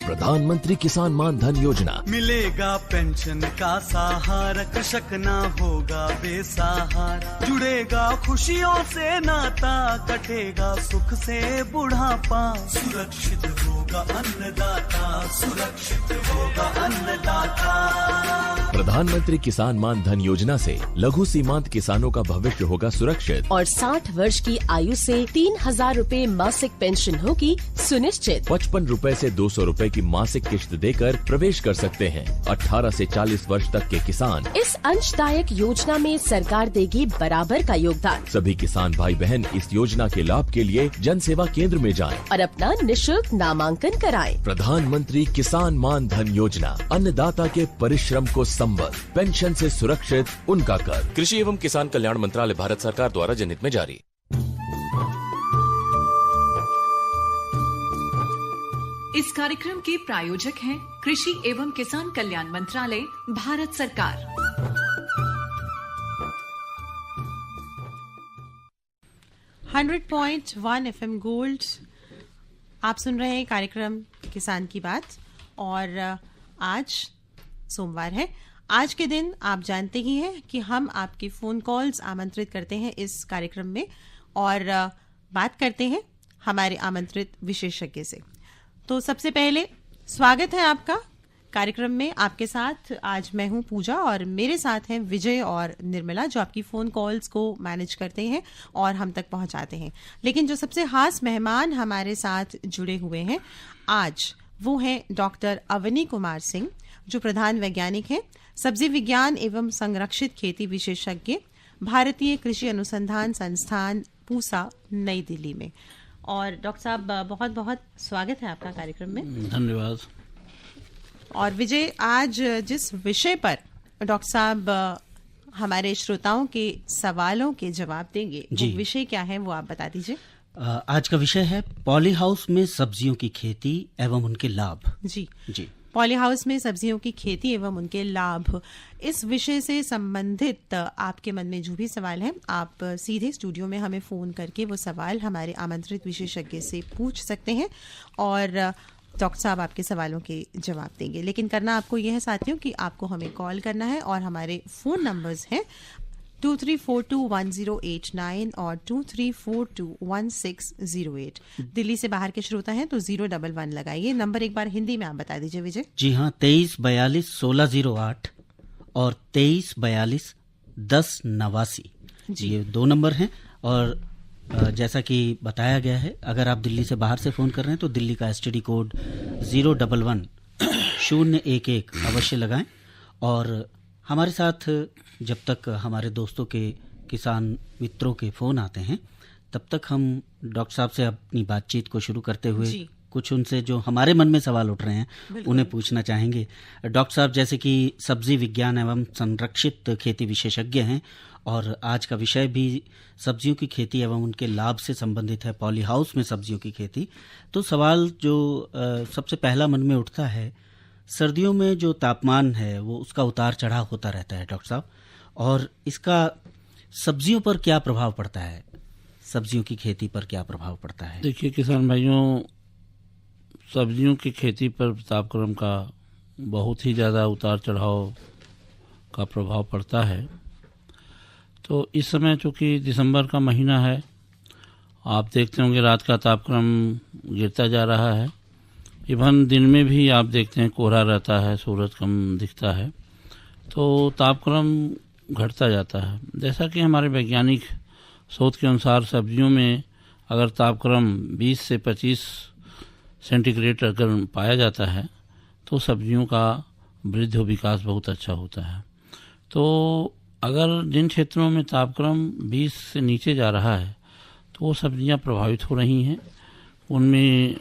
प्रधानमंत्री किसान मान धन योजना। मिलेगा पेंशन का सहारा, कृषक ना होगा बेसहारा। जुड़ेगा खुशियों से नाता, कटेगा सुख से बुढ़ापा। सुरक्षित होगा अन्नदाता, सुरक्षित होगा अन्नदाता। प्रधानमंत्री किसान मान धन योजना से लघु सीमांत किसानों का भविष्य होगा सुरक्षित और 60 वर्ष की आयु से 3,000 रूपए मासिक पेंशन होगी सुनिश्चित। 55 रूपए से 200 रूपए की मासिक किश्त देकर प्रवेश कर सकते हैं। 18 से 40 वर्ष तक के किसान इस अंशदायक योजना में सरकार देगी बराबर का योगदान। सभी किसान भाई बहन इस योजना के लाभ के लिए जन सेवा केंद्र में जाएं और अपना निशुल्क नामांकन कराएं। प्रधानमंत्री किसान मान धन योजना, अन्नदाता के परिश्रम को संबल, पेंशन से सुरक्षित उनका कर। कृषि एवं किसान कल्याण मंत्रालय, भारत सरकार द्वारा जनहित में जारी। इस कार्यक्रम के प्रायोजक हैं कृषि एवं किसान कल्याण मंत्रालय, भारत सरकार। .1 FM गोल्ड आप सुन रहे हैं कार्यक्रम किसान की बात। और आज सोमवार है। आज के दिन आप जानते ही हैं कि हम आपके फोन कॉल्स आमंत्रित करते हैं इस कार्यक्रम में और बात करते हैं हमारे आमंत्रित विशेषज्ञ से। तो सबसे पहले स्वागत है आपका कार्यक्रम में। आपके साथ आज मैं हूं पूजा और मेरे साथ हैं विजय और निर्मला, जो आपकी फोन कॉल्स को मैनेज करते हैं और हम तक पहुंचाते हैं। लेकिन जो सबसे खास मेहमान हमारे साथ जुड़े हुए हैं आज, वो हैं डॉक्टर अवनी कुमार सिंह, जो प्रधान वैज्ञानिक हैं, सब्जी विज्ञान एवं संरक्षित खेती विशेषज्ञ, भारतीय कृषि अनुसंधान संस्थान पूसा, नई दिल्ली में। और डॉक्टर साहब बहुत बहुत स्वागत है आपका कार्यक्रम में। धन्यवाद। और विजय, आज जिस विषय पर डॉक्टर साहब हमारे श्रोताओं के सवालों के जवाब देंगे, वो विषय क्या है वो आप बता दीजिए। आज का विषय है पॉली हाउस में सब्जियों की खेती एवं उनके लाभ। जी, पॉली हाउस में सब्जियों की खेती एवं उनके लाभ, इस विषय से संबंधित आपके मन में जो भी सवाल है, आप सीधे स्टूडियो में हमें फोन करके वो सवाल हमारे आमंत्रित विशेषज्ञ से पूछ सकते हैं और डॉक्टर साहब आपके सवालों के जवाब देंगे। लेकिन करना आपको यह है साथियों कि आपको हमें कॉल करना है और हमारे फोन नंबर्स हैं 23421089 और 23421608। दिल्ली से बाहर के श्रोता हैं तो 011 लगाइए। नंबर एक बार हिंदी में आप बता दीजिए विजय। जी हाँ, 23421608 और 23421089। ये 2 नंबर हैं। और जैसा कि बताया गया है, अगर आप दिल्ली से बाहर से फोन कर रहे हैं तो दिल्ली का एसटीडी कोड 011 अवश्य लगाएं। और हमारे साथ जब तक हमारे दोस्तों के किसान मित्रों के फोन आते हैं, तब तक हम डॉक्टर साहब से अपनी बातचीत को शुरू करते हुए कुछ उनसे जो हमारे मन में सवाल उठ रहे हैं उन्हें पूछना चाहेंगे। डॉक्टर साहब, जैसे कि सब्जी विज्ञान एवं संरक्षित खेती विशेषज्ञ हैं और आज का विषय भी सब्जियों की खेती एवं उनके लाभ से संबंधित है, पॉली हाउस में सब्जियों की खेती। तो सवाल जो सबसे पहला मन में उठता है, सर्दियों में जो तापमान है वो उसका उतार चढ़ाव होता रहता है डॉक्टर साहब, और इसका सब्जियों पर क्या प्रभाव पड़ता है, सब्जियों की खेती पर क्या प्रभाव पड़ता है? देखिए किसान भाइयों, सब्जियों की खेती पर तापक्रम का बहुत ही ज़्यादा उतार चढ़ाव का प्रभाव पड़ता है। तो इस समय चूँकि दिसंबर का महीना है, आप देखते होंगे रात का तापक्रम गिरता जा रहा है। इवन दिन में भी आप देखते हैं कोहरा रहता है, सूरज कम दिखता है, तो तापक्रम घटता जाता है। जैसा कि हमारे वैज्ञानिक शोध के अनुसार सब्जियों में अगर तापक्रम 20 से 25 सेंटीग्रेड अगर पाया जाता है तो सब्जियों का वृद्धि विकास बहुत अच्छा होता है। तो अगर जिन क्षेत्रों में तापक्रम 20 से नीचे जा रहा है तो वो सब्जियां प्रभावित हो रही हैं, उनमें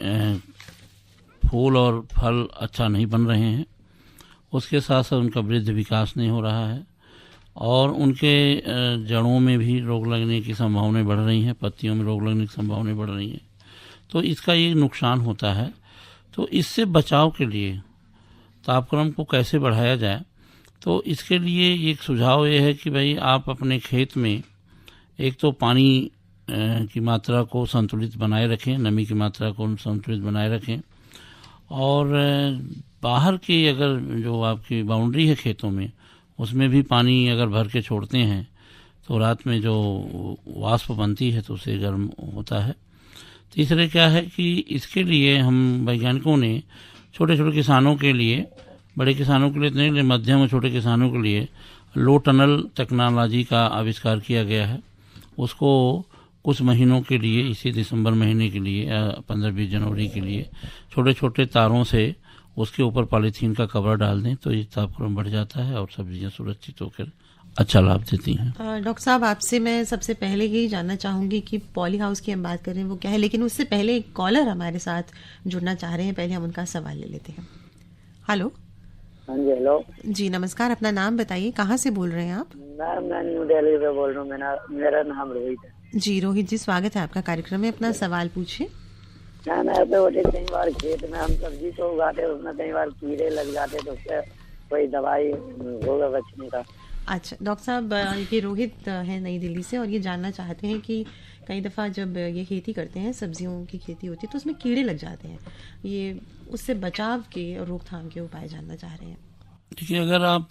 फूल और फल अच्छा नहीं बन रहे हैं, उसके साथ साथ उनका वृद्धि विकास नहीं हो रहा है और उनके जड़ों में भी रोग लगने की संभावनाएं बढ़ रही हैं, पत्तियों में रोग लगने की संभावनाएं बढ़ रही हैं। तो इसका ये नुकसान होता है। तो इससे बचाव के लिए तापक्रम को कैसे बढ़ाया जाए, तो इसके लिए एक सुझाव ये है कि भाई आप अपने खेत में एक तो पानी की मात्रा को संतुलित बनाए रखें, नमी की मात्रा को संतुलित बनाए रखें, और बाहर की अगर जो आपकी बाउंड्री है खेतों में, उसमें भी पानी अगर भर के छोड़ते हैं तो रात में जो वाष्प बनती है तो उससे गर्म होता है। तीसरे क्या है कि इसके लिए हम वैज्ञानिकों ने छोटे छोटे किसानों के लिए, बड़े किसानों के लिए नहीं, लेकिन मध्यम और छोटे किसानों के लिए लो टनल टेक्नोलॉजी का आविष्कार किया गया है। उसको कुछ महीनों के लिए, इसी दिसंबर महीने के लिए या 15-20 जनवरी के लिए छोटे छोटे तारों से उसके ऊपर पॉलीथीन का कवर डाल दें तो ये तापक्रम बढ़ जाता है और सब्जियां सुरक्षित होकर अच्छा लाभ देती हैं। डॉक्टर साहब, आपसे मैं सबसे पहले यही जानना चाहूंगी कि पॉली हाउस की हम बात कर रहे हैं वो क्या है, लेकिन उससे पहले एक कॉलर हमारे साथ जुड़ना चाह रहे हैं। पहले हम उनका सवाल ले लेते हैं। हेलो। हाँ जी, हेलो जी नमस्कार, अपना नाम बताइए, कहाँ से बोल रहे हैं आप? मैम, मैं न्यू दिल्ली से बोल रहा हूँ। मेरा नाम रोहित है। जी रोहित जी, स्वागत है आपका कार्यक्रम में, अपना सवाल पूछिए। मैम, ऐसे होते कई बार खेत में हम सब्जी तो उगाते हैं, उसमें कई बार कीड़े लग जाते तो उससे कोई दवाई होगा बचने का? अच्छा डॉक्टर साहब, ये रोहित है नई दिल्ली से और ये जानना चाहते हैं कि कई दफ़ा जब ये खेती करते हैं, सब्जियों की खेती होती है तो उसमें कीड़े लग जाते हैं, ये उससे बचाव के और रोकथाम के उपाय जानना चाह रहे हैं। देखिए, अगर आप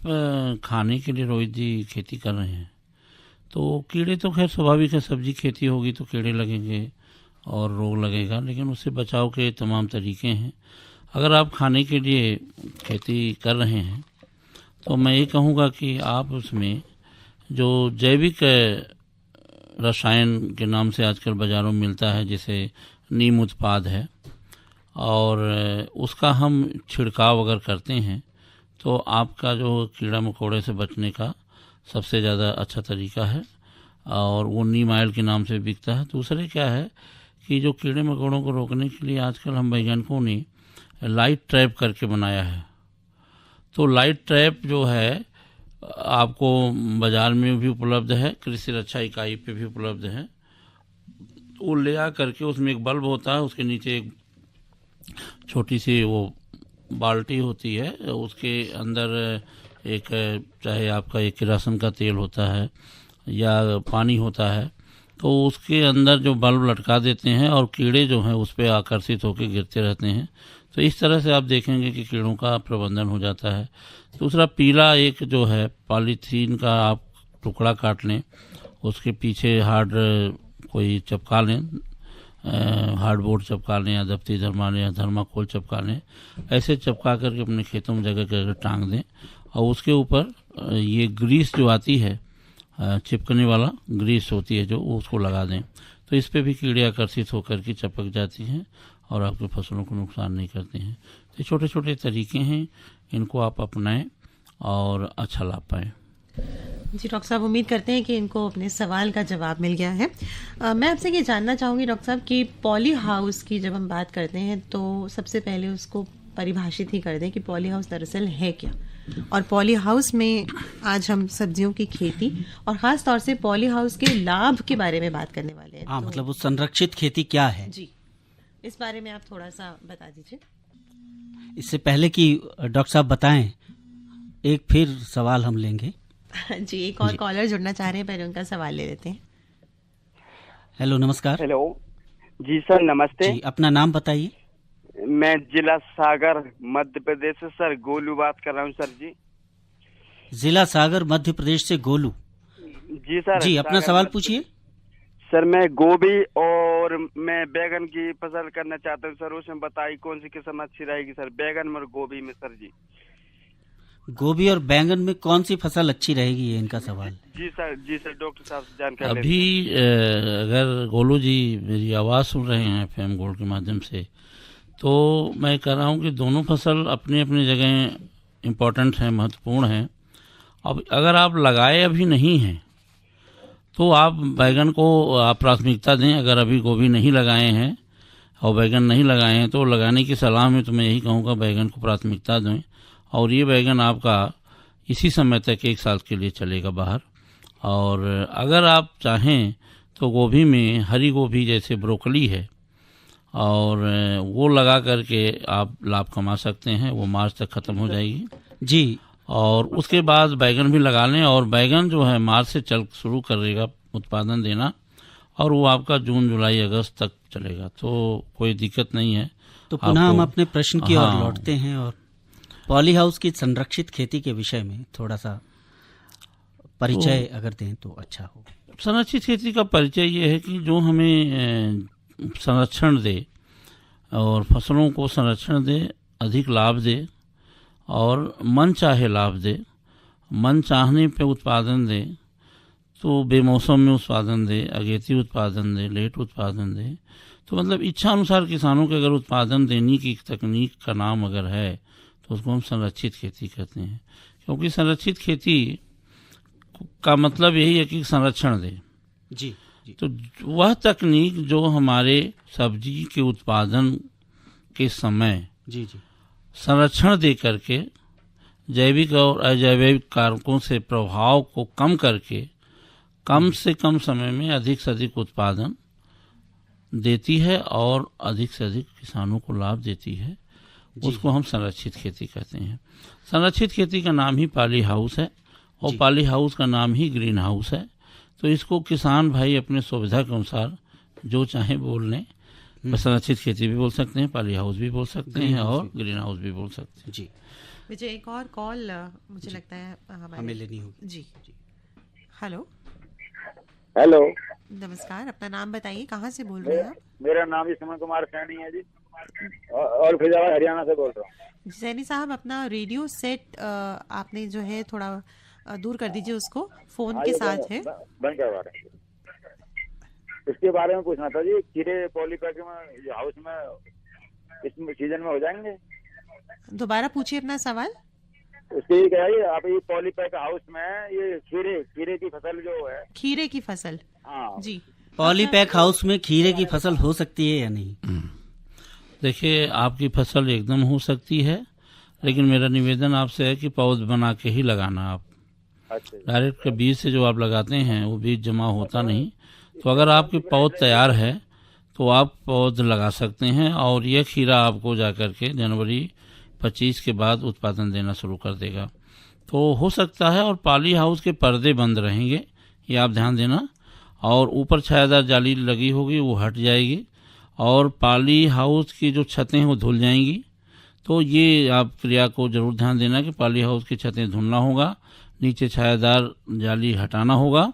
खाने के लिए रोहित जी खेती कर रहे हैं तो कीड़े तो खैर स्वाभाविक है, सब्जी खेती होगी तो कीड़े लगेंगे और रोग लगेगा, लेकिन उससे बचाव के तमाम तरीके हैं। अगर आप खाने के लिए खेती कर रहे हैं तो मैं ये कहूँगा कि आप उसमें जो जैविक रसायन के नाम से आजकल बाज़ारों में मिलता है, जैसे नीम उत्पाद है, और उसका हम छिड़काव अगर करते हैं तो आपका जो कीड़ा मकोड़े से बचने का सबसे ज़्यादा अच्छा तरीका है, और वो नीम ऑयल के नाम से बिकता है। दूसरे क्या है कि जो कीड़े मकोड़ों को रोकने के लिए आजकल हम वैज्ञानिकों ने लाइट ट्रैप करके बनाया है। तो लाइट ट्रैप जो है आपको बाज़ार में भी उपलब्ध है, कृषि रक्षा इकाई पे भी उपलब्ध है। वो ले आ करके उसमें एक बल्ब होता है, उसके नीचे एक छोटी सी वो बाल्टी होती है, उसके अंदर एक चाहे आपका एक किरासन का तेल होता है या पानी होता है, तो उसके अंदर जो बल्ब लटका देते हैं और कीड़े जो हैं उस पर आकर्षित होकर गिरते रहते हैं। तो इस तरह से आप देखेंगे कि कीड़ों का प्रबंधन हो जाता है। दूसरा, पीला एक जो है पॉलीथीन का आप टुकड़ा काट लें, उसके पीछे हार्ड कोई चिपका लें, हार्डबोर्ड चिपका लें या दफ्ती धरमा लें या थर्माकोल चिपका लें, ऐसे चिपका करके अपने खेतों में जगह जगह टांग दें, और उसके ऊपर ये ग्रीस जो आती है, चिपकने वाला ग्रीस होती है जो, उसको लगा दें, तो इस पे भी कीड़े आकर्षित होकर के चिपक जाती हैं और आपकी फसलों को नुकसान नहीं करते हैं। तो छोटे छोटे तरीके हैं, इनको आप अपनाएं और अच्छा लाभ पाएं। जी डॉक्टर साहब, उम्मीद करते हैं कि इनको अपने सवाल का जवाब मिल गया है। मैं आपसे ये जानना चाहूँगी डॉक्टर साहब कि पॉली हाउस की जब हम बात करते हैं तो सबसे पहले उसको परिभाषित ही कर दें कि पॉली हाउस दरअसल है क्या, और पॉली हाउस में आज हम सब्जियों की खेती और ख़ास तौर से पॉली हाउस के लाभ के बारे में बात करने वाले हैं। हाँ, मतलब वो संरक्षित खेती क्या है, जी इस बारे में आप थोड़ा सा बता दीजिए। इससे पहले कि डॉक्टर साहब बताएं, एक फिर सवाल हम लेंगे। जी, एक और कॉलर जुड़ना चाह रहे हैं, पहले उनका सवाल ले लेते हैं। हेलो, नमस्कार। हेलो जी सर, नमस्ते जी, अपना नाम बताइए। मैं जिला सागर मध्य प्रदेश से सर गोलू बात कर रहा हूँ सर जी। जिला सागर मध्य प्रदेश से गोलू जी सर। जी, अपना सवाल पूछिए। सर, मैं गोभी और मैं बैगन की फसल करना चाहता हूँ सर, उसमें बताइए कौन सी किस्म अच्छी रहेगी सर, बैगन में और गोभी में सर जी। गोभी और बैंगन में कौन सी फसल अच्छी रहेगी, ये इनका सवाल। जी सर डॉक्टर साहब से जानकारी। अभी अगर गोलू जी मेरी आवाज़ सुन रहे हैं FM गोल्ड के माध्यम से, तो मैं कह रहा हूँ कि दोनों फसल अपनी अपनी जगह इम्पोर्टेंट हैं, महत्वपूर्ण हैं। अब अगर आप लगाए अभी नहीं हैं तो आप बैगन को आप प्राथमिकता दें। अगर अभी गोभी नहीं लगाए हैं और बैगन नहीं लगाए हैं तो लगाने की सलाह में तो मैं यही कहूँगा बैगन को प्राथमिकता दें, और ये बैगन आपका इसी समय तक 1 साल के लिए चलेगा बाहर। और अगर आप चाहें तो गोभी में हरी गोभी जैसे ब्रोकली है, और वो लगा करके आप लाभ कमा सकते हैं, वो मार्च तक ख़त्म हो जाएगी जी। और उसके बाद बैगन भी लगा लें, और बैगन जो है मार्च से शुरू करेगा उत्पादन देना, और वो आपका जून जुलाई अगस्त तक चलेगा, तो कोई दिक्कत नहीं है। तो पुनः हम अपने प्रश्न की ओर हाँ। लौटते हैं और पॉली हाउस की संरक्षित खेती के विषय में थोड़ा सा परिचय अगर दें तो अच्छा हो। संरक्षित खेती का परिचय ये है कि जो हमें संरक्षण दे और फसलों को संरक्षण दे, अधिक लाभ दे और मन चाहे लाभ दे, मन चाहने पे उत्पादन दे, तो बेमौसम में उत्पादन दे, अगेती उत्पादन दे, लेट उत्पादन दे, तो मतलब इच्छा अनुसार किसानों के अगर उत्पादन देने की तकनीक का नाम अगर है तो उसको हम संरक्षित खेती कहते हैं। क्योंकि संरक्षित खेती का मतलब यही है कि संरक्षण दे। जी। तो वह तकनीक जो हमारे सब्जी के उत्पादन के समय जी संरक्षण दे करके जैविक और अजैविक कारकों से प्रभाव को कम करके कम से कम समय में अधिक से अधिक उत्पादन देती है और अधिक से अधिक किसानों को लाभ देती है, उसको हम संरक्षित खेती कहते हैं। संरक्षित खेती का नाम ही पॉली हाउस है और पॉली हाउस का नाम ही ग्रीन हाउस है। तो इसको किसान भाई अपने सुविधा के अनुसार जो चाहे बोल लें, संरक्षित खेती भी बोल सकते हैं, पॉली हाउस भी बोल सकते हैं और ग्रीन हाउस भी बोल सकते हैं। जी विजय, एक और कॉल मुझे लगता है हमें लेनी होगी। जी। हेलो हेलो, नमस्कार, अपना नाम बताइए, कहाँ से बोल रहे हैं आप? मेरा नाम जी सुमन कुमार सैनी है जी, और फैजाबाद हरियाणा से बोल रहा हूँ। सैनी साहब, अपना रेडियो सेट आपने जो है थोड़ा दूर कर दीजिए, उसको फोन के साथ है। बंद करवा रहे हैं। इसके बारे में पूछना था जी, खीरे पॉलीपैक में हाउस में इस सीजन में हो जाएंगे? दोबारा पूछिए अपना सवाल। उसके ये क्या है, आप ये पॉलीपैक हाउस में ये खीरे की फसल जो है, खीरे की फसल, हाँ जी, पॉलीपैक हाउस में खीरे की फसल हो सकती है या नहीं? देखिए, आपकी फसल एकदम हो सकती है, लेकिन मेरा निवेदन आपसे है कि पौध बना के ही लगाना। आप डायरेक्ट के बीज से जो आप लगाते हैं वो बीज जमा होता नहीं। तो अगर आपके पौध तैयार है तो आप पौध लगा सकते हैं और यह खीरा आपको जाकर के जनवरी 25 के बाद उत्पादन देना शुरू कर देगा। तो हो सकता है, और पॉली हाउस के पर्दे बंद रहेंगे, ये आप ध्यान देना, और ऊपर छायादार जाली लगी होगी वो हट जाएगी और पॉली हाउस की जो छतें हैं वो धुल जाएंगी। तो ये आप क्रिया को जरूर ध्यान देना कि पॉली हाउस की छतें धुलना होगा, नीचे छायादार जाली हटाना होगा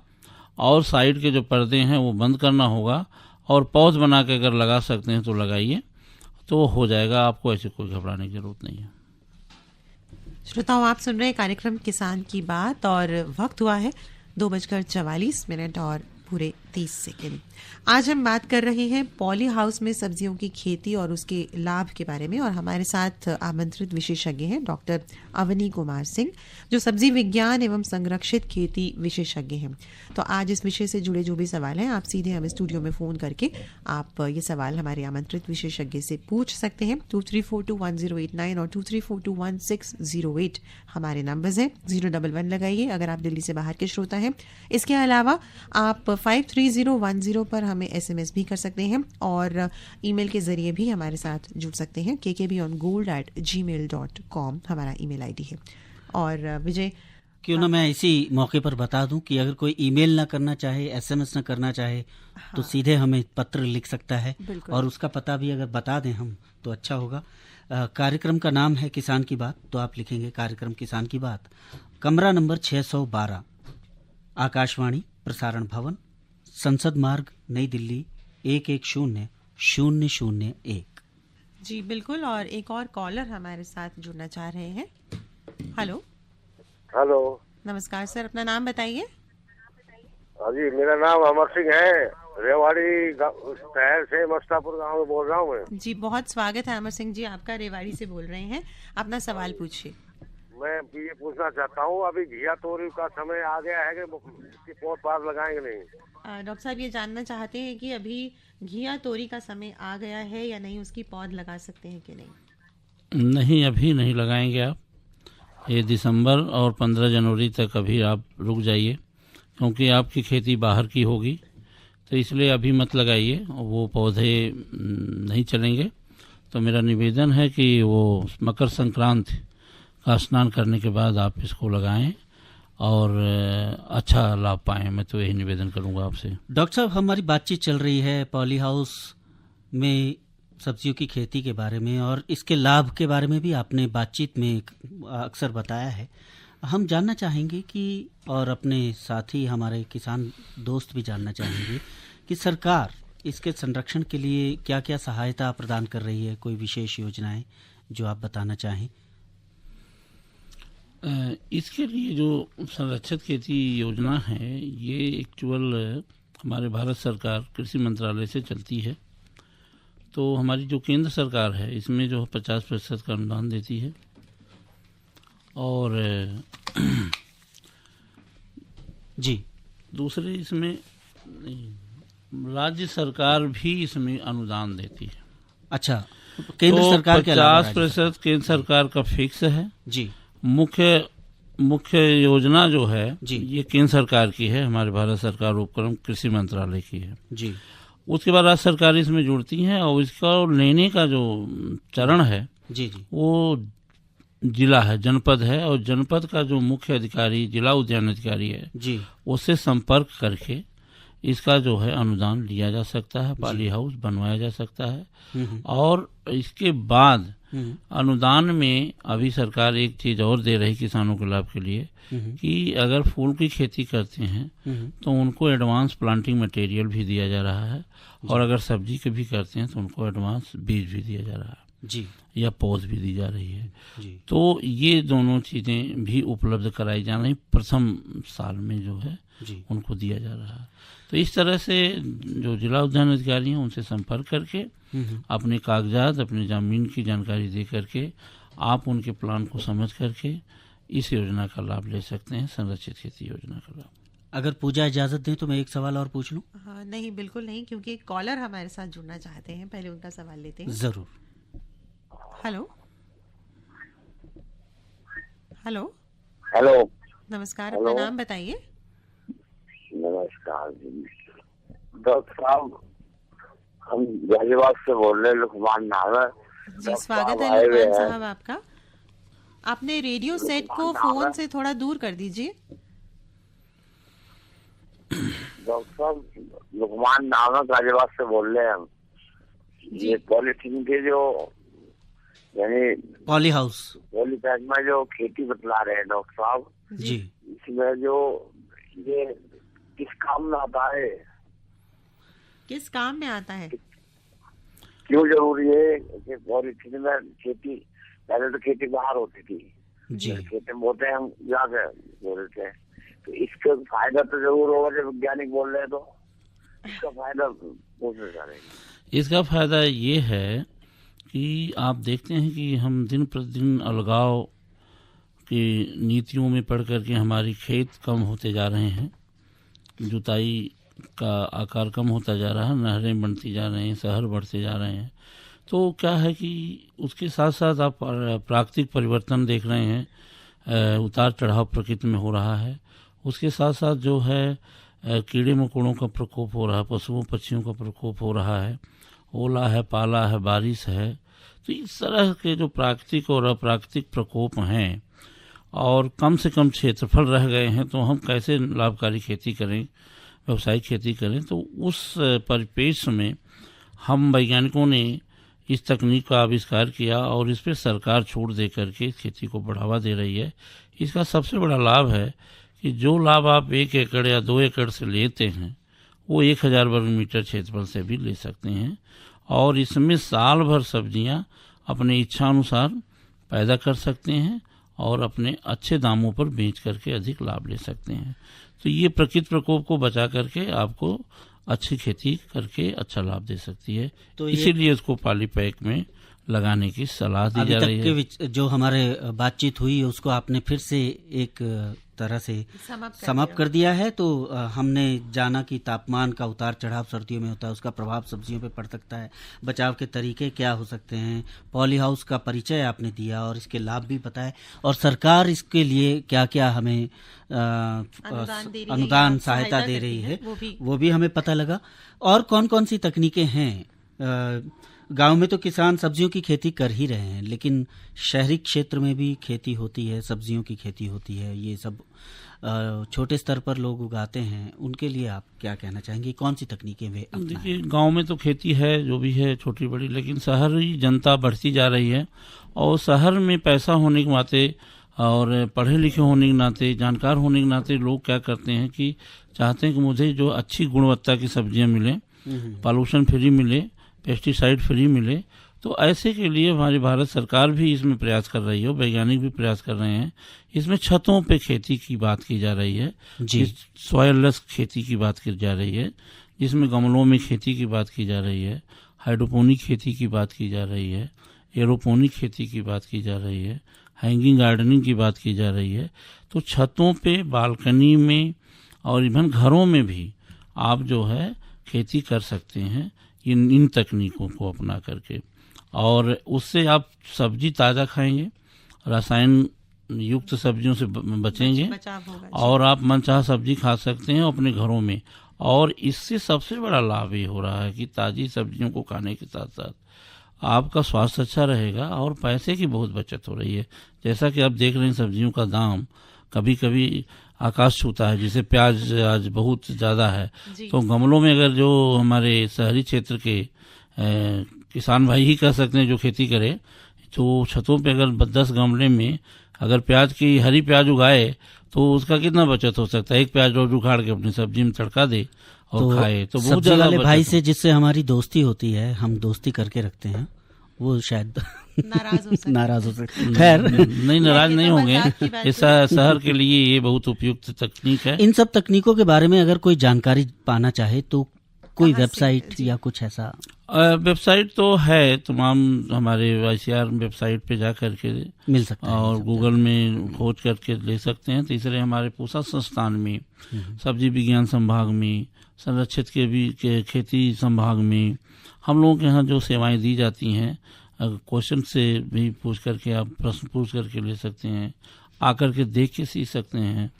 और साइड के जो पर्दे हैं वो बंद करना होगा, और पौध बना के अगर लगा सकते हैं तो लगाइए, तो हो जाएगा। आपको ऐसे कोई घबराने की जरूरत नहीं है। श्रोताओं, आप सुन रहे हैं कार्यक्रम किसान की बात और वक्त हुआ है 2:44 और पूरे 30 सेकेंड। आज हम बात कर रहे हैं पॉली हाउस में सब्जियों की खेती और उसके लाभ के बारे में, और हमारे साथ आमंत्रित विशेषज्ञ हैं डॉक्टर अवनी कुमार सिंह, जो सब्जी विज्ञान एवं संरक्षित खेती विशेषज्ञ हैं। तो आज इस विषय से जुड़े जो भी सवाल हैं, आप सीधे हमें स्टूडियो में फोन करके आप ये सवाल हमारे आमंत्रित विशेषज्ञ से पूछ सकते हैं। 23421089 और 23421608 हमारे नंबर्स हैं। 011 लगाइए अगर आप दिल्ली से बाहर के श्रोता हैं। इसके अलावा आप 53010 पर हमें SMS भी कर सकते हैं और ईमेल के जरिए भी हमारे साथ जुड़ सकते हैं। kkbongold@gmail.com हमारा ईमेल ID है। और विजय, क्यों ना मैं इसी मौके पर बता दूं कि अगर कोई ईमेल ना करना चाहे, SMS ना करना चाहे, तो सीधे हमें पत्र लिख सकता है, और उसका पता भी अगर बता दें हम तो अच्छा होगा। कार्यक्रम का नाम है किसान की बात, तो आप लिखेंगे कार्यक्रम किसान की बात, कमरा नंबर 612, आकाशवाणी प्रसारण भवन, संसद मार्ग, नई दिल्ली 110001। जी बिल्कुल। और एक और कॉलर हमारे साथ जुड़ना चाह रहे हैं। हेलो हेलो, नमस्कार सर, अपना नाम बताइए। हाँ जी, मेरा नाम अमर सिंह है, रेवाड़ी शहर से मस्तापुर गांव में बोल रहा हूँ मैं। जी बहुत स्वागत है अमर सिंह जी आपका, रेवाड़ी से बोल रहे हैं। अपना सवाल पूछिए। मैं ये पूछना चाहता हूँ, अभी घिया तोरी का समय आ गया है कि इसकी पौध पार लगाएंगे नहीं? डॉक्टर साहब ये जानना चाहते हैं कि अभी घिया तोरी का समय आ गया है या नहीं, उसकी पौध लगा सकते हैं कि नहीं? नहीं, अभी नहीं लगाएंगे आप। ये दिसंबर और 15 जनवरी तक अभी आप रुक जाइए, क्योंकि आपकी खेती बाहर की होगी, तो इसलिए अभी मत लगाइए, वो पौधे नहीं चलेंगे। तो मेरा निवेदन है कि वो मकर संक्रांति का स्नान करने के बाद आप इसको लगाएं, और अच्छा लाभ पाएं। मैं तो यही निवेदन करूंगा आपसे। डॉक्टर साहब, हमारी बातचीत चल रही है पॉली हाउस में सब्जियों की खेती के बारे में, और इसके लाभ के बारे में भी आपने बातचीत में अक्सर बताया है। हम जानना चाहेंगे कि, और अपने साथी हमारे किसान दोस्त भी जानना चाहेंगे कि सरकार इसके संरक्षण के लिए क्या क्या सहायता प्रदान कर रही है, कोई विशेष योजनाएं जो आप बताना चाहें। इसके लिए जो संरक्षित खेती योजना है, ये एक्चुअल हमारे भारत सरकार कृषि मंत्रालय से चलती है। तो हमारी जो केंद्र सरकार है इसमें जो 50% का अनुदान देती है, और जी दूसरे इसमें राज्य सरकार भी इसमें अनुदान देती है। अच्छा, केंद्र सरकार के अलावा 50% केंद्र सरकार का फिक्स है जी। मुख्य योजना जो है जी, ये केंद्र सरकार की है, हमारे भारत सरकार उपक्रम कृषि मंत्रालय की है जी। उसके बाद राज्य सरकार इसमें जुड़ती हैं, और इसका लेने का जो चरण है जी जी, वो जिला है, जनपद है, और जनपद का जो मुख्य अधिकारी जिला उद्यान अधिकारी है जी, उससे संपर्क करके इसका जो है अनुदान लिया जा सकता है, पॉली हाउस बनवाया जा सकता है। और इसके बाद अनुदान में अभी सरकार एक चीज और दे रही किसानों के लाभ के लिए कि अगर फूल की खेती करते हैं तो उनको एडवांस प्लांटिंग मटेरियल भी दिया जा रहा है, और अगर सब्जी के भी करते हैं तो उनको एडवांस बीज भी दिया जा रहा है जी, या पौध भी दी जा रही है जी। तो ये दोनों चीजें भी उपलब्ध कराई जा रही, प्रथम साल में जो है जी, उनको दिया जा रहा है। तो इस तरह से जो जिला उद्यान अधिकारी हैं उनसे संपर्क करके अपने कागजात, अपनी जमीन की जानकारी दे करके आप उनके प्लान को समझ करके इस योजना का लाभ ले सकते हैं, संरक्षित खेती योजना का लाभ। अगर पूजा इजाजत दें तो मैं एक सवाल और पूछ लूं? हाँ, नहीं बिल्कुल नहीं, क्योंकि एक कॉलर हमारे साथ जुड़ना चाहते हैं, पहले उनका सवाल लेते हैं। जरूर। हेलो हेलो हेलो, नमस्कार, अपना नाम बताइए। नमस्कार जी, डॉक्टर साहब हम गाजियाबाद से बोल रहे हैं, लुकमान नाम है जी। स्वागत है लुकमान साहब आपका। आपने रेडियो सेट को फोन से थोड़ा दूर कर दीजिए। डॉक्टर साहब लुकमान नाम है, गाजियाबाद से बोल रहे हैं हम। ये पॉलिथीन के जो यानी पॉली हाउस पॉलीपैक में जो खेती बतला रहे हैं डॉक्टर साहब जी, इसमें जो ये किस काम में आता है, किस काम में आता है, क्यों जरूरी है कि पॉलिथीन में खेती, पहले तो खेती बाहर होती थी जी, खेती में बोते हैं हम जाकर बोल रहे थे, तो इसका फायदा तो जरूर होगा जब वैज्ञानिक बोल रहे हैं, तो इसका फायदा पूछना चाह रहे हैं। इसका फायदा ये है कि आप देखते हैं कि हम दिन प्रतिदिन अलगाव की नीतियों में पढ़ करके हमारी खेत कम होते जा रहे हैं, जुताई का आकार कम होता जा रहा है, नहरें बनती जा रही हैं, शहर बढ़ते जा रहे हैं। तो क्या है कि उसके साथ साथ आप प्राकृतिक परिवर्तन देख रहे हैं, उतार चढ़ाव प्रकृति में हो रहा है। उसके साथ साथ जो है कीड़े मकोड़ों का प्रकोप हो रहा है, पशुओं पक्षियों का प्रकोप हो रहा है, ओला है, पाला है, बारिश है। तो इस तरह के जो प्राकृतिक और अप्राकृतिक प्रकोप हैं और कम से कम क्षेत्रफल रह गए हैं, तो हम कैसे लाभकारी खेती करें, व्यावसायिक खेती करें। तो उस परिप्रेक्ष्य में हम वैज्ञानिकों ने इस तकनीक का आविष्कार किया और इस पर सरकार छूट दे करके खेती को बढ़ावा दे रही है। इसका सबसे बड़ा लाभ है कि जो लाभ आप 1 एकड़ या 2 एकड़ से लेते हैं वो 1000 वर्ग मीटर क्षेत्रफल से भी ले सकते हैं, और इसमें साल भर सब्जियां अपने इच्छा अनुसार पैदा कर सकते हैं और अपने अच्छे दामों पर बेच करके अधिक लाभ ले सकते हैं। तो ये प्रकृति प्रकोप को बचा करके आपको अच्छी खेती करके अच्छा लाभ दे सकती है। तो इसीलिए इसको पॉली पैक में लगाने की सलाह दी जा रही है। अभी तक के जो हमारे बातचीत हुई उसको आपने फिर से एक तरह से समाप्त कर दिया है। तो हमने जाना कि तापमान का उतार चढ़ाव सर्दियों में होता है, उसका प्रभाव सब्जियों पे पड़ सकता है, बचाव के तरीके क्या हो सकते हैं, पॉली हाउस का परिचय आपने दिया और इसके लाभ भी बताए, और सरकार इसके लिए क्या क्या हमें अनुदान सहायता दे रही है वो भी हमें पता लगा। और कौन कौन सी तकनीकें हैं गांव में तो किसान सब्जियों की खेती कर ही रहे हैं, लेकिन शहरी क्षेत्र में भी खेती होती है, सब्जियों की खेती होती है, ये सब छोटे स्तर पर लोग उगाते हैं। उनके लिए आप क्या कहना चाहेंगे, कौन सी तकनीकें वे अपनाएं? देखिए, गांव में तो खेती है जो भी है छोटी बड़ी, लेकिन शहरी जनता बढ़ती जा रही है और शहर में पैसा होने के नाते और पढ़े लिखे होने के नाते, जानकार होने के नाते लोग क्या करते हैं कि चाहते हैं कि मुझे जो अच्छी गुणवत्ता की सब्जियां मिले, पॉल्यूशन फ्री मिले, पेस्टिसाइड फ्री मिले। तो ऐसे के लिए हमारी भारत सरकार भी इसमें प्रयास कर रही है, वैज्ञानिक भी प्रयास कर रहे हैं। इसमें छतों पे खेती की बात की जा रही है, सॉयललेस खेती की बात की जा रही है, जिसमें गमलों में खेती की बात की जा रही है, हाइड्रोपोनिक खेती की बात की जा रही है, एरोपोनिक खेती की बात की जा रही है, हैंगिंग गार्डनिंग की बात की जा रही है। तो छतों पे, बालकनी में और इवन घरों में भी आप जो है खेती कर सकते हैं इन तकनीकों को अपना करके, और उससे आप सब्जी ताज़ा खाएंगे, रसायन युक्त सब्जियों से बचेंगे और आप मनचाहा सब्जी खा सकते हैं अपने घरों में। और इससे सबसे बड़ा लाभ ये हो रहा है कि ताज़ी सब्जियों को खाने के साथ साथ आपका स्वास्थ्य अच्छा रहेगा और पैसे की बहुत बचत हो रही है। जैसा कि आप देख रहे हैं सब्जियों का दाम कभी कभी आकाश छूता है, जैसे प्याज आज बहुत ज़्यादा है, तो गमलों में अगर जो हमारे शहरी क्षेत्र के किसान भाई ही कह सकते हैं जो खेती करे, तो छतों पे अगर 10 गमले में अगर प्याज की हरी प्याज उगाए तो उसका कितना बचत हो सकता है। एक प्याज रोज उखाड़ के अपनी सब्जी में तड़का दे और खाए तो बहुत सब्जी वाले भाई से जिससे हमारी दोस्ती होती है, हम दोस्ती करके रखते हैं, वो शायद नाराज हो सकते। खैर नहीं, नाराज नहीं होंगे। ऐसा शहर के लिए ये बहुत उपयुक्त तकनीक है। इन सब तकनीकों के बारे में अगर कोई जानकारी पाना चाहे तो कोई वेबसाइट या कुछ ऐसा? वेबसाइट तो है तमाम, हमारे ICR वेबसाइट पे जा करके मिल सकता है और गूगल में खोज करके ले सकते हैं। तीसरे हमारे पूसा संस्थान में, सब्जी विज्ञान संभाग में, संरक्षित के खेती संभाग में हम लोगों के यहाँ जो सेवाएं दी जाती हैं, क्वेश्चन से भी पूछ करके आप प्रश्न पूछ करके ले सकते हैं, आकर के देख के सीख सकते हैं,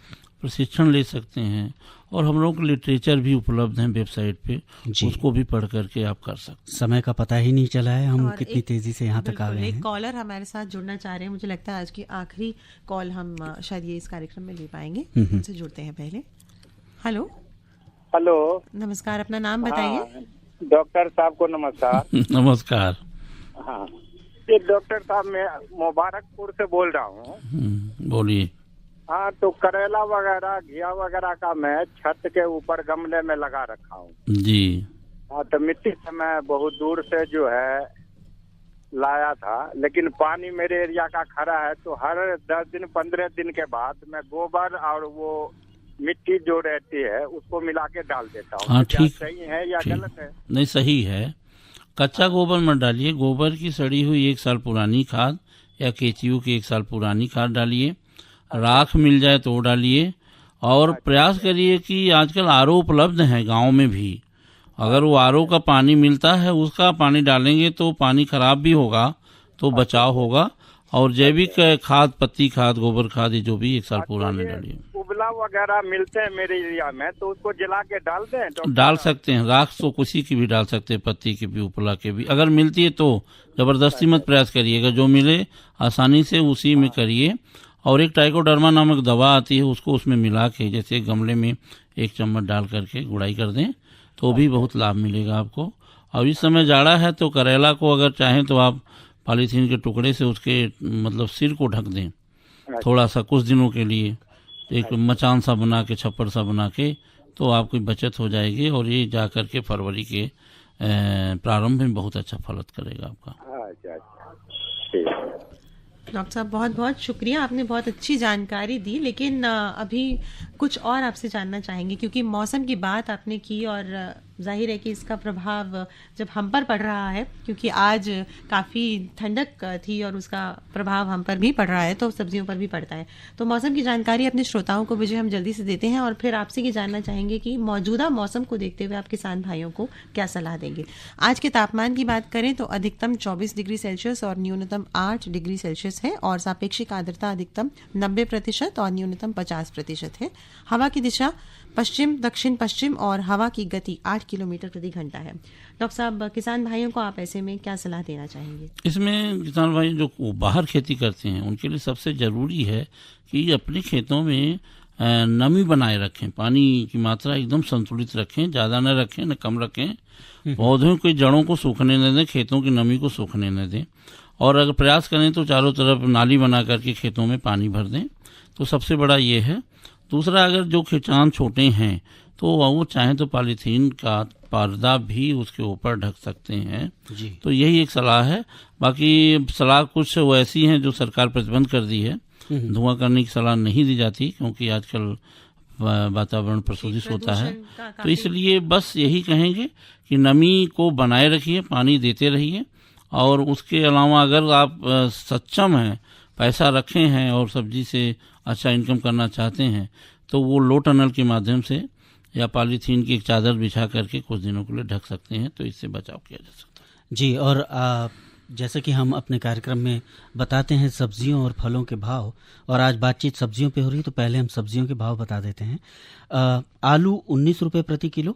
प्रशिक्षण ले सकते हैं। और हम लोगों को लिटरेचर भी उपलब्ध है वेबसाइट पे, उसको भी पढ़ करके आप कर सकते हैं। समय का पता ही नहीं चला है, हम कितनी तेजी से यहाँ तक आ गए हैं। एक कॉलर हमारे साथ जुड़ना चाह रहे हैं, मुझे लगता है आज की आखिरी कॉल हम शायद ये इस कार्यक्रम में ले पाएंगे। उनसे जुड़ते हैं पहले। हेलो हेलो, नमस्कार, अपना नाम बताइए। डॉक्टर साहब को नमस्कार। नमस्कार। हाँ, ये डॉक्टर साहब मैं मुबारकपुर से बोल रहा हूँ। बोलिए। हाँ, तो करेला वगैरह, घिया वगैरह का मैं छत के ऊपर गमले में लगा रखा हूँ जी। हाँ, तो मिट्टी से मैं बहुत दूर से जो है लाया था, लेकिन पानी मेरे एरिया का खरा है, तो हर 10 दिन 15 दिन के बाद मैं गोबर और वो मिट्टी जो रहती है उसको मिला के डाल देता हूँ। हाँ, ठीक, सही है या गलत है? नहीं, सही है। कच्चा गोबर मत डालिए, गोबर की सड़ी हुई 1 साल पुरानी खाद या केचुओ की 1 साल पुरानी खाद डालिए, राख मिल जाए तो डालिए, और प्रयास करिए कि आजकल RO उपलब्ध है गांव में भी, अगर वो RO का पानी मिलता है उसका पानी डालेंगे तो पानी खराब भी होगा तो बचाव होगा। और जैविक खाद, पत्ती खाद, गोबर खाद, ये जो भी 1 साल पुराने डालिए। उबला वगैरह मिलते हैं मेरे एरिया में, तो उसको जला के डाल दें? डाल सकते हैं, राख तो किसी की भी डाल सकते हैं, पत्ती की भी, उपला के भी। अगर मिलती है तो जबरदस्ती मत प्रयास करिएगा, जो मिले आसानी से उसी में करिए। और एक ट्राइकोडर्मा नामक दवा आती है, उसको उसमें मिला के जैसे गमले में 1 चम्मच डाल करके गुड़ाई कर दें तो भी बहुत लाभ मिलेगा आपको। और इस समय जाड़ा है तो करेला को अगर चाहें तो आप पॉलीथीन के टुकड़े से उसके मतलब सिर को ढक दें थोड़ा सा, कुछ दिनों के लिए, एक मचान सा बना के, छप्पर सा बना के, तो आपकी बचत हो जाएगी और ये जा करके फरवरी के प्रारंभ में बहुत अच्छा फलित करेगा आपका। डॉक्टर साहब बहुत बहुत शुक्रिया, आपने बहुत अच्छी जानकारी दी। लेकिन अभी कुछ और आपसे जानना चाहेंगे, क्योंकि मौसम की बात आपने की और जाहिर है कि इसका प्रभाव जब हम पर पड़ रहा है, क्योंकि आज काफ़ी ठंडक थी और उसका प्रभाव हम पर भी पड़ रहा है, तो सब्जियों पर भी पड़ता है। तो मौसम की जानकारी अपने श्रोताओं को भी हम जल्दी से देते हैं और फिर आपसे ये जानना चाहेंगे कि मौजूदा मौसम को देखते हुए आप किसान भाइयों को क्या सलाह देंगे। आज के तापमान की बात करें तो अधिकतम 24 डिग्री सेल्सियस और न्यूनतम 8 डिग्री सेल्सियस है, और सापेक्षिक आर्द्रता अधिकतम 90% और न्यूनतम 50% है। हवा की दिशा पश्चिम दक्षिण पश्चिम और हवा की गति 8 किलोमीटर प्रति घंटा है। डॉक्टर साहब, किसान भाइयों को आप ऐसे में क्या सलाह देना चाहेंगे? इसमें किसान भाई जो बाहर खेती करते हैं उनके लिए सबसे ज़रूरी है कि अपने खेतों में नमी बनाए रखें, पानी की मात्रा एकदम संतुलित रखें, ज़्यादा न रखें न कम रखें, पौधों की जड़ों को सूखने न दें, खेतों की नमी को सूखने न दें, और अगर प्रयास करें तो चारों तरफ नाली बना करके खेतों में पानी भर दें। तो सबसे बड़ा ये है। दूसरा, अगर जो किसान छोटे हैं तो वो चाहें तो पॉलीथीन का पर्दा भी उसके ऊपर ढक सकते हैं जी। तो यही एक सलाह है। बाकी सलाह कुछ वो ऐसी हैं जो सरकार प्रतिबंध कर दी है, धुआं करने की सलाह नहीं दी जाती क्योंकि आजकल वातावरण प्रदूषित होता है। तो इसलिए बस यही कहेंगे कि नमी को बनाए रखिए, पानी देते रहिए, और उसके अलावा अगर आप सक्षम हैं, पैसा रखे हैं और सब्जी से अच्छा इनकम करना चाहते हैं तो वो लो टनल के माध्यम से या पॉलीथीन की एक चादर बिछा करके कुछ दिनों के लिए ढक सकते हैं, तो इससे बचाव किया जा सकता है जी। और जैसा कि हम अपने कार्यक्रम में बताते हैं सब्जियों और फलों के भाव, और आज बातचीत सब्जियों पे हो रही है तो पहले हम सब्जियों के भाव बता देते हैं। आलू 19 रुपये प्रति किलो,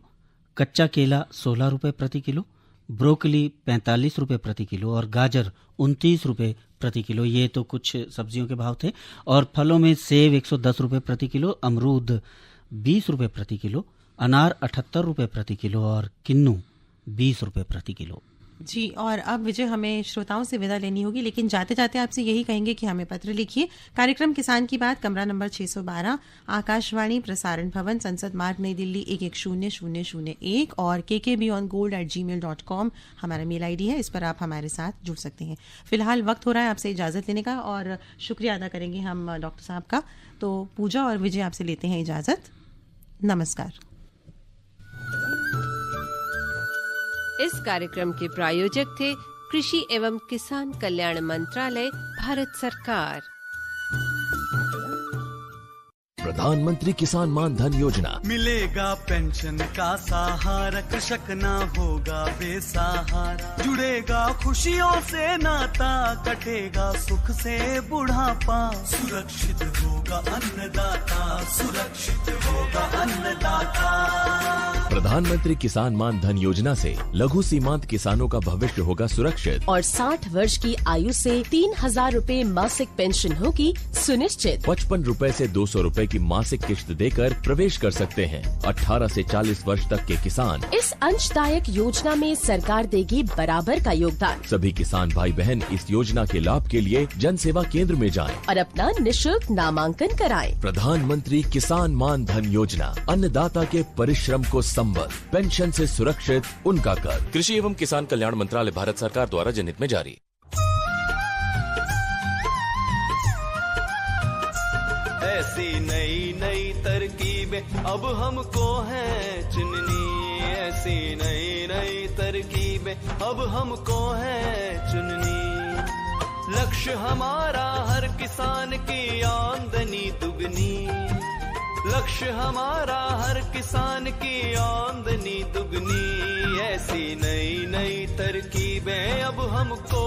कच्चा केला 16 रुपये प्रति किलो, ब्रोकली 45 रुपये प्रति किलो और गाजर 29 रुपये प्रति किलो। ये तो कुछ सब्जियों के भाव थे। और फलों में सेब 110 रुपये प्रति किलो, अमरूद 20 रुपये प्रति किलो, अनार 78 रुपये प्रति किलो और किन्नू 20 रुपये प्रति किलो। जी, और अब विजय हमें श्रोताओं से विदा लेनी होगी, लेकिन जाते जाते आपसे यही कहेंगे कि हमें पत्र लिखिए। कार्यक्रम किसान की बात, कमरा नंबर 612, आकाशवाणी प्रसारण भवन, संसद मार्ग, नई दिल्ली 110001, और kkbeyondgold@gmail.com हमारा मेल आईडी है। इस पर आप हमारे साथ जुड़ सकते हैं। फिलहाल वक्त हो रहा है आपसे इजाजत लेने का, और शुक्रिया अदा करेंगे हम डॉक्टर साहब का। तो पूजा और विजय आपसे लेते हैं इजाजत। नमस्कार। इस कार्यक्रम के प्रायोजक थे कृषि एवं किसान कल्याण मंत्रालय, भारत सरकार। प्रधानमंत्री किसान मान धन योजना। मिलेगा पेंशन का सहारा, कृषक ना होगा बेसहारा, जुड़ेगा खुशियों से नाता, कटेगा सुख से बुढ़ापा, सुरक्षित होगा अन्नदाता, सुरक्षित होगा अन्नदाता। प्रधानमंत्री किसान मान धन योजना से लघु सीमांत किसानों का भविष्य होगा सुरक्षित, और 60 वर्ष की आयु से 3000 रूपए मासिक पेंशन होगी सुनिश्चित। 55 रूपए से 200 रूपए की मासिक किश्त देकर प्रवेश कर सकते हैं। 18 से 40 वर्ष तक के किसान इस अंशदायक योजना में सरकार देगी बराबर का योगदान। सभी किसान भाई बहन इस योजना के लाभ के लिए जन सेवा केंद्र में जाएं और अपना निशुल्क नामांकन कराएं। प्रधानमंत्री किसान मान धन योजना, अन्नदाता के परिश्रम को संबल, पेंशन से सुरक्षित उनका कर। कृषि एवं किसान कल्याण मंत्रालय, भारत सरकार द्वारा जनहित में जारी। ऐसी नई नई तरकीबें अब हमको है चुननी, ऐसी नई नई तरकीबें अब हमको है चुननी। लक्ष्य हमारा हर किसान की आमदनी दुगनी, लक्ष्य हमारा हर किसान की आमदनी दुगनी। ऐसी नई नई तरकीबें अब हमको